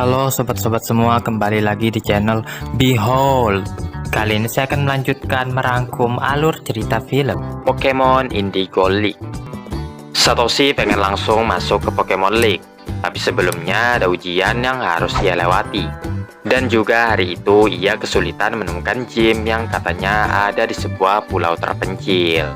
Halo sobat-sobat semua, kembali lagi di channel Behold. Kali ini saya akan melanjutkan merangkum alur cerita film Pokemon Indigo League. Satoshi pengen langsung masuk ke Pokemon League, tapi sebelumnya ada ujian yang harus dia lewati. Dan juga hari itu ia kesulitan menemukan gym yang katanya ada di sebuah pulau terpencil.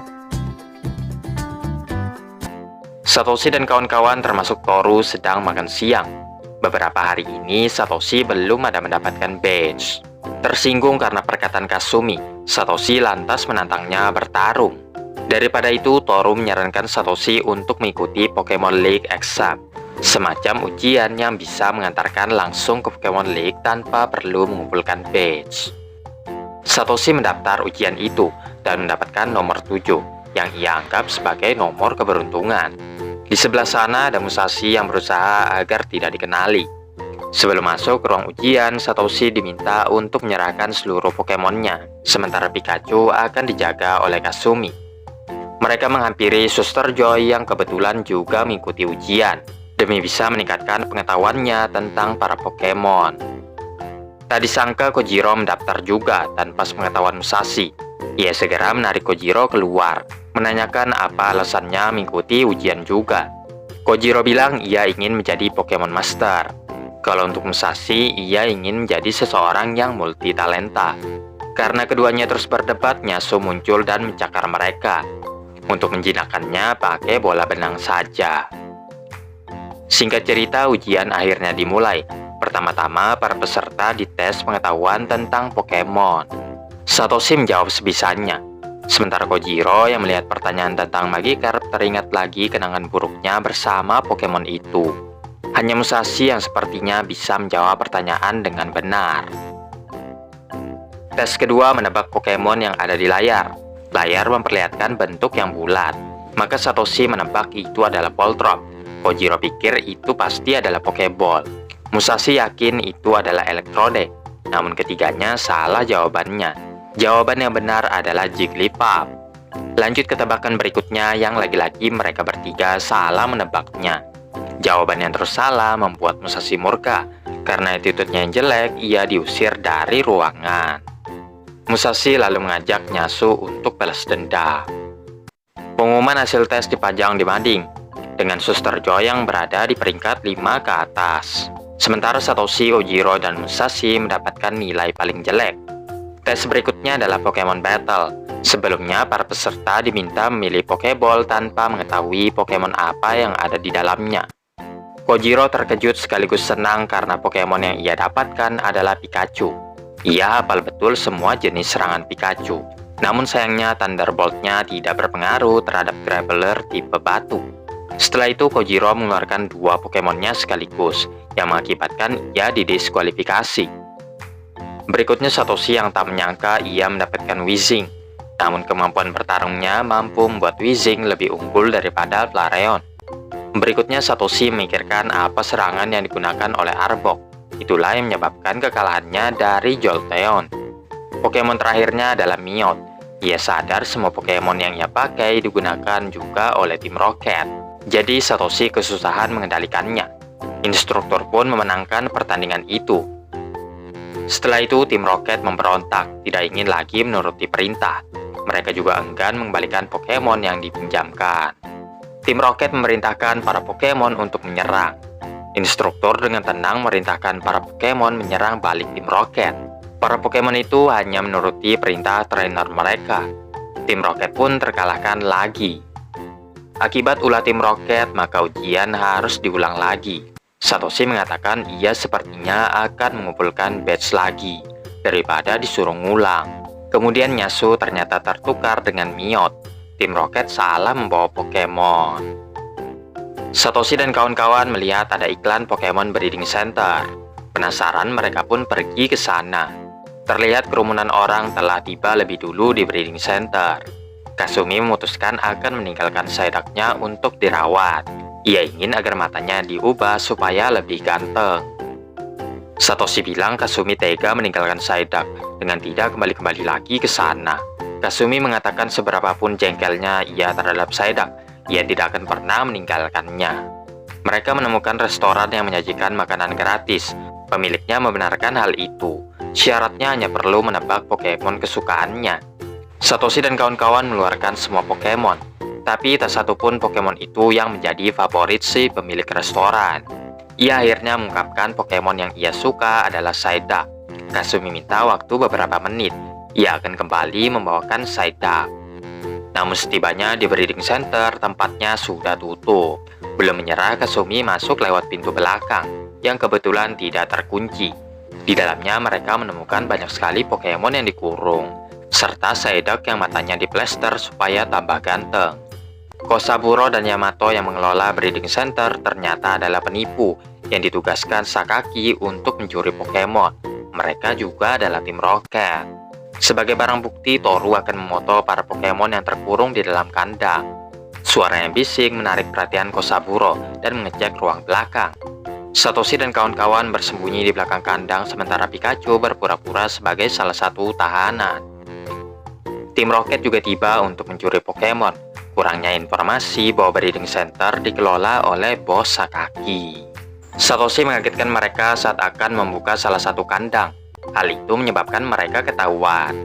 Satoshi dan kawan-kawan termasuk Toru sedang makan siang. Beberapa hari ini Satoshi belum ada mendapatkan badge. Tersinggung karena perkataan Kasumi, Satoshi lantas menantangnya bertarung. Daripada itu, Toru menyarankan Satoshi untuk mengikuti Pokemon League Exam, semacam ujian yang bisa mengantarkan langsung ke Pokemon League tanpa perlu mengumpulkan badge. Satoshi mendaftar ujian itu dan mendapatkan nomor 7, yang ia anggap sebagai nomor keberuntungan. Di sebelah sana ada Musashi yang berusaha agar tidak dikenali. Sebelum masuk ke ruang ujian, Satoshi diminta untuk menyerahkan seluruh Pokemonnya, sementara Pikachu akan dijaga oleh Kasumi. Mereka menghampiri Suster Joy yang kebetulan juga mengikuti ujian, demi bisa meningkatkan pengetahuannya tentang para Pokemon. Tak disangka Kojiro mendaftar juga tanpa sepengetahuan Musashi. Ia segera menarik Kojiro keluar, menanyakan apa alasannya mengikuti ujian juga. Kojiro bilang ia ingin menjadi Pokemon Master. Kalau untuk Musashi, ia ingin menjadi seseorang yang multi talenta. Karena keduanya terus berdebat, Nyasu muncul dan mencakar mereka. Untuk menjinakkannya pakai bola benang saja. Singkat cerita, ujian akhirnya dimulai. Pertama-tama para peserta dites pengetahuan tentang Pokemon. Satoshi menjawab sebisanya. Sementara Kojiro yang melihat pertanyaan tentang Magikarp teringat lagi kenangan buruknya bersama Pokemon itu. Hanya Musashi yang sepertinya bisa menjawab pertanyaan dengan benar. Tes kedua menebak Pokemon yang ada di layar. Layar memperlihatkan bentuk yang bulat. Maka Satoshi menebak itu adalah Voltron. Kojiro pikir itu pasti adalah Pokeball. Musashi yakin itu adalah Electrode. Namun ketiganya salah jawabannya. Jawaban yang benar adalah Jigglypuff. Lanjut ke tebakan berikutnya yang lagi-lagi mereka bertiga salah menebaknya. Jawaban yang terus salah membuat Musashi murka. Karena attitude-nya yang jelek, ia diusir dari ruangan. Musashi lalu mengajak Nyasu untuk balas dendam. Pengumuman hasil tes dipajang di mading, dengan Suster Joy yang berada di peringkat 5 ke atas. Sementara Satoshi, Kojiro, dan Musashi mendapatkan nilai paling jelek. Tes berikutnya adalah Pokemon Battle. Sebelumnya, para peserta diminta memilih Pokeball tanpa mengetahui Pokemon apa yang ada di dalamnya. Kojiro terkejut sekaligus senang karena Pokemon yang ia dapatkan adalah Pikachu. Ia hafal betul semua jenis serangan Pikachu. Namun sayangnya Thunderbolt-nya tidak berpengaruh terhadap Graveler tipe batu. Setelah itu, Kojiro mengeluarkan 2 Pokemonnya sekaligus, yang mengakibatkan ia didiskualifikasi. Berikutnya Satoshi yang tak menyangka ia mendapatkan Weezing. Namun kemampuan bertarungnya mampu membuat Weezing lebih unggul daripada Flareon. Berikutnya Satoshi memikirkan apa serangan yang digunakan oleh Arbok. Itulah yang menyebabkan kekalahannya dari Jolteon. Pokemon terakhirnya adalah Meowth. Ia sadar semua Pokemon yang ia pakai digunakan juga oleh tim Rocket. Jadi Satoshi kesusahan mengendalikannya. Instruktur pun memenangkan pertandingan itu. Setelah itu, tim Rocket memberontak, tidak ingin lagi menuruti perintah. Mereka juga enggan mengembalikan Pokemon yang dipinjamkan. Tim Rocket memerintahkan para Pokemon untuk menyerang. Instruktur dengan tenang memerintahkan para Pokemon menyerang balik tim Rocket. Para Pokemon itu hanya menuruti perintah trainer mereka. Tim Rocket pun terkalahkan lagi. Akibat ulah tim Rocket, maka ujian harus diulang lagi. Satoshi mengatakan ia sepertinya akan mengumpulkan badge lagi daripada disuruh ngulang. Kemudian Nyasu ternyata tertukar dengan Meowth. Tim Rocket salah membawa Pokemon. Satoshi dan kawan-kawan melihat ada iklan Pokemon Breeding Center. Penasaran, mereka pun pergi ke sana. Terlihat kerumunan orang telah tiba lebih dulu di Breeding Center. Kasumi memutuskan akan meninggalkan Psyduck-nya untuk dirawat. Ia ingin agar matanya diubah supaya lebih ganteng. Satoshi bilang Kasumi tega meninggalkan Psyduck dengan tidak kembali-kembali lagi ke sana. Kasumi mengatakan seberapapun jengkelnya ia terhadap Psyduck, ia tidak akan pernah meninggalkannya. Mereka menemukan restoran yang menyajikan makanan gratis. Pemiliknya membenarkan hal itu. Syaratnya hanya perlu menebak Pokemon kesukaannya. Satoshi dan kawan-kawan mengeluarkan semua Pokemon, tapi tak satu pun Pokemon itu yang menjadi favorit si pemilik restoran. Ia akhirnya mengungkapkan Pokemon yang ia suka adalah Psyduck. Kasumi minta waktu beberapa menit. Ia akan kembali membawakan Psyduck. Namun setibanya di breeding center, tempatnya sudah tutup. Belum menyerah, Kasumi masuk lewat pintu belakang, yang kebetulan tidak terkunci. Di dalamnya mereka menemukan banyak sekali Pokemon yang dikurung, serta Psyduck yang matanya diplester supaya tambah ganteng. Kosaburo dan Yamato yang mengelola breeding center ternyata adalah penipu yang ditugaskan Sakaki untuk mencuri Pokemon. Mereka juga adalah tim Rocket. Sebagai barang bukti, Toru akan memoto para Pokemon yang terkurung di dalam kandang. Suara yang bising menarik perhatian Kosaburo dan mengecek ruang belakang. Satoshi dan kawan-kawan bersembunyi di belakang kandang sementara Pikachu berpura-pura sebagai salah satu tahanan. Tim Rocket juga tiba untuk mencuri Pokemon. Kurangnya informasi bahwa breeding center dikelola oleh bos Sakaki. Satoshi mengagetkan mereka saat akan membuka salah satu kandang. Hal itu menyebabkan mereka ketahuan.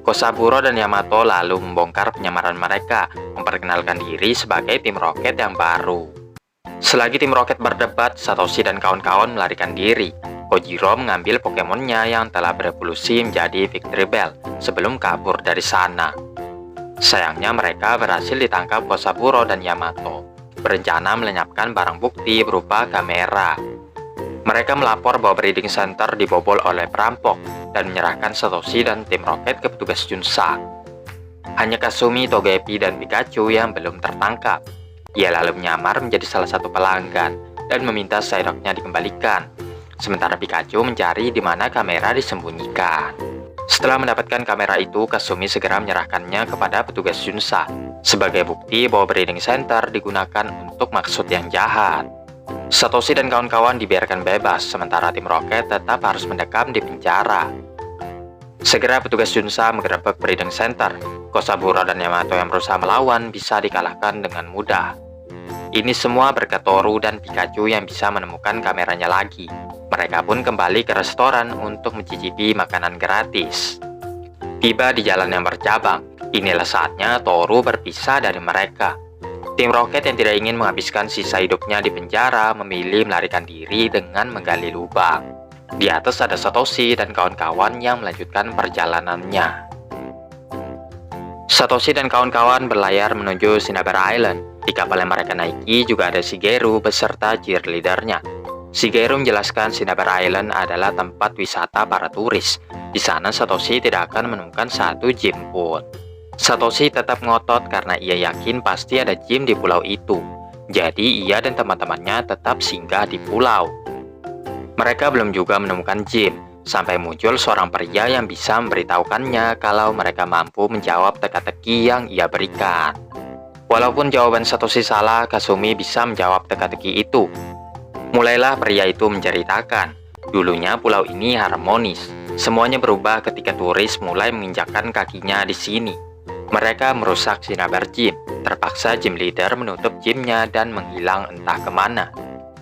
Kosaburo dan Yamato lalu membongkar penyamaran mereka, memperkenalkan diri sebagai tim Rocket yang baru. Selagi tim Rocket berdebat, Satoshi dan kawan-kawan melarikan diri. Kojiro mengambil Pokemonnya yang telah berevolusi menjadi Victreebel sebelum kabur dari sana. Sayangnya mereka berhasil ditangkap Kosaburo dan Yamato, berencana melenyapkan barang bukti berupa kamera. Mereka melapor bahwa breeding center dibobol oleh perampok dan menyerahkan Satoshi dan tim Rocket ke petugas Junsa. Hanya Kasumi, Togepi, dan Pikachu yang belum tertangkap. Ia lalu menyamar menjadi salah satu pelanggan dan meminta Psyduck-nya dikembalikan. Sementara Pikachu mencari di mana kamera disembunyikan. Setelah mendapatkan kamera itu, Kasumi segera menyerahkannya kepada petugas Junsa sebagai bukti bahwa breeding center digunakan untuk maksud yang jahat. Satoshi dan kawan-kawan dibiarkan bebas, sementara tim Rocket tetap harus mendekam di penjara. Segera petugas Junsa menggerebek breeding center. Kosaburo dan Yamato yang berusaha melawan bisa dikalahkan dengan mudah. Ini semua berkat Toru dan Pikachu yang bisa menemukan kameranya lagi. Mereka pun kembali ke restoran untuk mencicipi makanan gratis. Tiba di jalan yang bercabang, inilah saatnya Toru berpisah dari mereka. Tim Rocket yang tidak ingin menghabiskan sisa hidupnya di penjara memilih melarikan diri dengan menggali lubang. Di atas ada Satoshi dan kawan-kawan yang melanjutkan perjalanannya. Satoshi dan kawan-kawan berlayar menuju Cinnabar Island. Di kapal yang mereka naiki juga ada Shigeru beserta cheerleadernya. Shigeru menjelaskan Cinnabar Island adalah tempat wisata para turis. Di sana Satoshi tidak akan menemukan satu gym pun. Satoshi tetap ngotot karena ia yakin pasti ada gym di pulau itu. Jadi ia dan teman-temannya tetap singgah di pulau. Mereka belum juga menemukan gym, sampai muncul seorang pria yang bisa memberitahukannya kalau mereka mampu menjawab teka-teki yang ia berikan. Walaupun jawaban Satoshi salah, Kasumi bisa menjawab teka-teki itu. Mulailah pria itu menceritakan, dulunya pulau ini harmonis. Semuanya berubah ketika turis mulai menginjakkan kakinya di sini. Mereka merusak Cinnabar Gym. Terpaksa gym leader menutup gymnya dan menghilang entah kemana.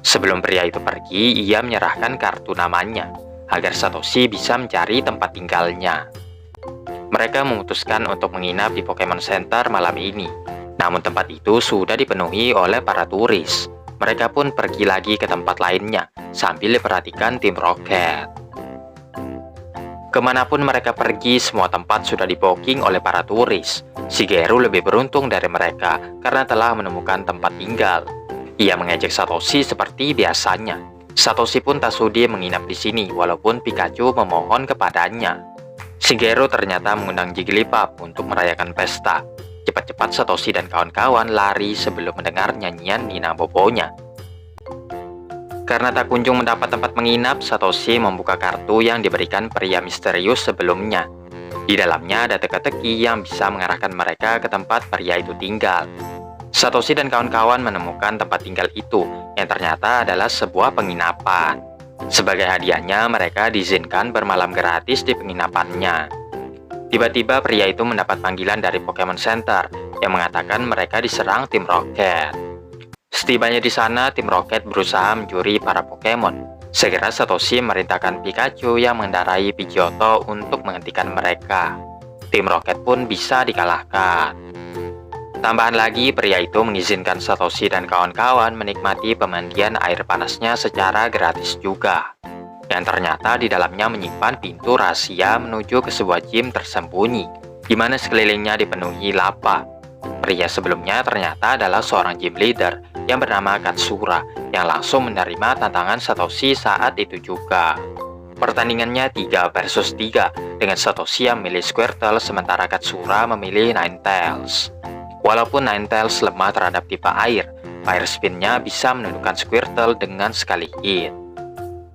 Sebelum pria itu pergi, ia menyerahkan kartu namanya agar Satoshi bisa mencari tempat tinggalnya. Mereka memutuskan untuk menginap di Pokemon Center malam ini. Namun tempat itu sudah dipenuhi oleh para turis. Mereka pun pergi lagi ke tempat lainnya sambil diperhatikan tim Rocket. Kemanapun mereka pergi, semua tempat sudah di-booking oleh para turis. Shigeru lebih beruntung dari mereka karena telah menemukan tempat tinggal. Ia mengejek Satoshi seperti biasanya. Satoshi pun tak sudi menginap di sini walaupun Pikachu memohon kepadanya. Shigeru ternyata mengundang Jigglypuff untuk merayakan pesta. Cepat-cepat Satoshi dan kawan-kawan lari sebelum mendengar nyanyian Nina Bobonya. Karena tak kunjung mendapat tempat menginap, Satoshi membuka kartu yang diberikan pria misterius sebelumnya. Di dalamnya ada teka-teki yang bisa mengarahkan mereka ke tempat pria itu tinggal. Satoshi dan kawan-kawan menemukan tempat tinggal itu yang ternyata adalah sebuah penginapan. Sebagai hadiahnya, mereka diizinkan bermalam gratis di penginapannya. Tiba-tiba pria itu mendapat panggilan dari Pokemon Center yang mengatakan mereka diserang tim Rocket. Setibanya di sana, tim Rocket berusaha mencuri para Pokemon. Segera Satoshi merintahkan Pikachu yang mengendarai Pidgeotto untuk menghentikan mereka. Tim Rocket pun bisa dikalahkan. Tambahan lagi, pria itu mengizinkan Satoshi dan kawan-kawan menikmati pemandian air panasnya secara gratis juga. Yang ternyata di dalamnya menyimpan pintu rahasia menuju ke sebuah gym tersembunyi, di mana sekelilingnya dipenuhi lava. Pria sebelumnya ternyata adalah seorang gym leader yang bernama Katsura, yang langsung menerima tantangan Satoshi saat itu juga. Pertandingannya 3 versus 3, dengan Satoshi yang memilih Squirtle sementara Katsura memilih Ninetales. Walaupun Ninetales lemah terhadap tipe air, Fire Spin-nya bisa menundukkan Squirtle dengan sekali hit.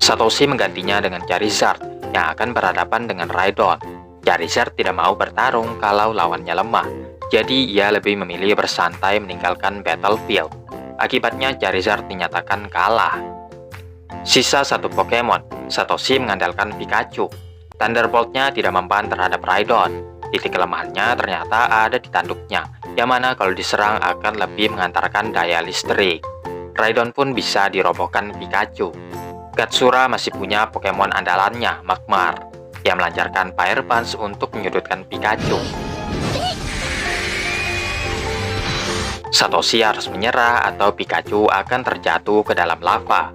Satoshi menggantinya dengan Charizard yang akan berhadapan dengan Rhydon. Charizard tidak mau bertarung kalau lawannya lemah, jadi ia lebih memilih bersantai meninggalkan battlefield. Akibatnya Charizard dinyatakan kalah. Sisa satu Pokemon, Satoshi mengandalkan Pikachu. Thunderbolt-nya tidak mempan terhadap Rhydon. Titik kelemahannya ternyata ada di tanduknya, yang mana kalau diserang akan lebih mengantarkan daya listrik. Rhydon pun bisa dirobohkan Pikachu. Katsura masih punya Pokemon andalannya, Magmar, yang melancarkan Fire Punch untuk menyudutkan Pikachu. Satoshi harus menyerah atau Pikachu akan terjatuh ke dalam lava.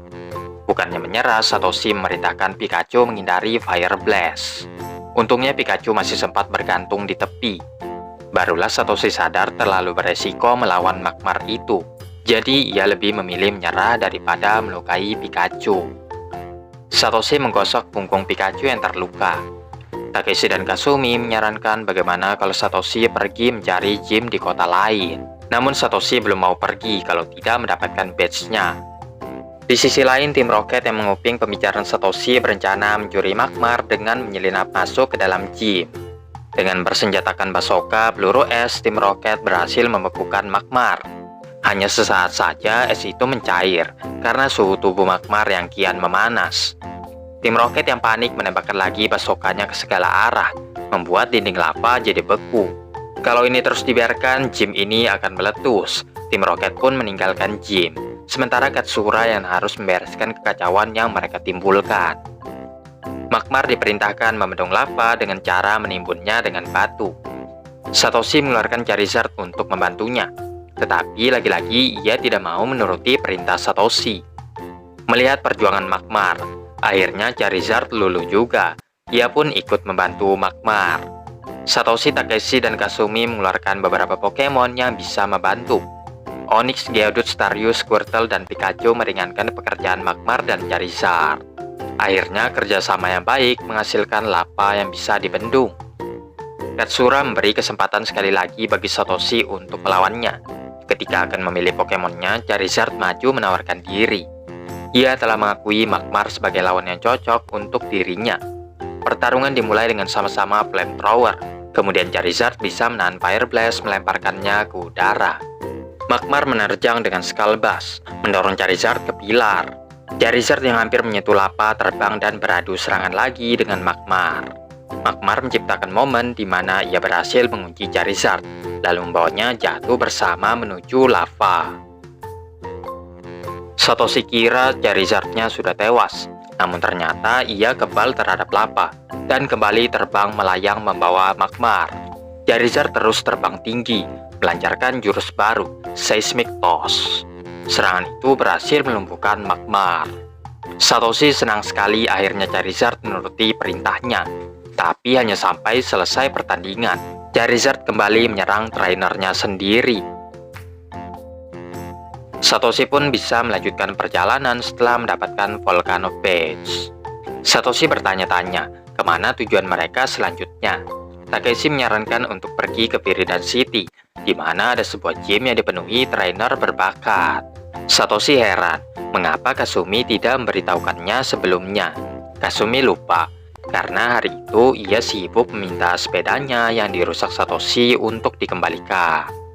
Bukannya menyerah, Satoshi memerintahkan Pikachu menghindari Fire Blast. Untungnya Pikachu masih sempat bergantung di tepi. Barulah Satoshi sadar terlalu beresiko melawan Magmar itu. Jadi ia lebih memilih menyerah daripada melukai Pikachu. Satoshi menggosok punggung Pikachu yang terluka. Takeshi dan Kasumi menyarankan bagaimana kalau Satoshi pergi mencari gym di kota lain. Namun Satoshi belum mau pergi kalau tidak mendapatkan badge-nya. Di sisi lain, tim Rocket yang menguping pembicaraan Satoshi berencana mencuri Magmar dengan menyelinap masuk ke dalam gym. Dengan bersenjatakan Bazooka peluru es, tim Rocket berhasil membekukan Magmar. Hanya sesaat saja es itu mencair karena suhu tubuh Magmar yang kian memanas. Tim Rocket yang panik menembakkan lagi Bazookanya ke segala arah, membuat dinding lava jadi beku. Kalau ini terus dibiarkan, gym ini akan meletus. Tim Rocket pun meninggalkan gym, sementara Katsura yang harus membereskan kekacauan yang mereka timbulkan. Magmar diperintahkan membendung lava dengan cara menimbunnya dengan batu. Satoshi mengeluarkan Charizard untuk membantunya, tetapi lagi-lagi ia tidak mau menuruti perintah Satoshi. Melihat perjuangan Magmar, akhirnya Charizard luluh juga. Ia pun ikut membantu Magmar. Satoshi, Takeshi, dan Kasumi mengeluarkan beberapa Pokemon yang bisa membantu. Onix, Geodude, Staryu, Squirtle, dan Pikachu meringankan pekerjaan Magmar dan Charizard. Akhirnya kerjasama yang baik menghasilkan lava yang bisa dibendung. Katsura memberi kesempatan sekali lagi bagi Satoshi untuk melawannya. Ketika akan memilih Pokemonnya, Charizard maju menawarkan diri. Ia telah mengakui Magmar sebagai lawan yang cocok untuk dirinya. Pertarungan dimulai dengan sama-sama Flamethrower. Kemudian Charizard bisa menahan Fire Blast melemparkannya ke udara. Magmar menerjang dengan Skull Bash, mendorong Charizard ke pilar. Charizard yang hampir menyentuh lava terbang dan beradu serangan lagi dengan Magmar. Magmar menciptakan momen di mana ia berhasil mengunci Charizard, lalu membawanya jatuh bersama menuju lava. Satoshi kira Charizard-nya sudah tewas, namun ternyata ia kebal terhadap lava dan kembali terbang melayang membawa Magmar. Charizard terus terbang tinggi, melancarkan jurus baru, Seismic Toss. Serangan itu berhasil melumpuhkan Magmar. Satoshi senang sekali akhirnya Charizard menuruti perintahnya, tapi hanya sampai selesai pertandingan. Charizard kembali menyerang trainernya sendiri. Satoshi pun bisa melanjutkan perjalanan setelah mendapatkan Volcano Badge. Satoshi bertanya-tanya, kemana tujuan mereka selanjutnya? Takeshi menyarankan untuk pergi ke Viridian City, di mana ada sebuah gym yang dipenuhi trainer berbakat. Satoshi heran, mengapa Kasumi tidak memberitahukannya sebelumnya. Kasumi lupa, karena hari itu ia sibuk meminta sepedanya yang dirusak Satoshi untuk dikembalikan.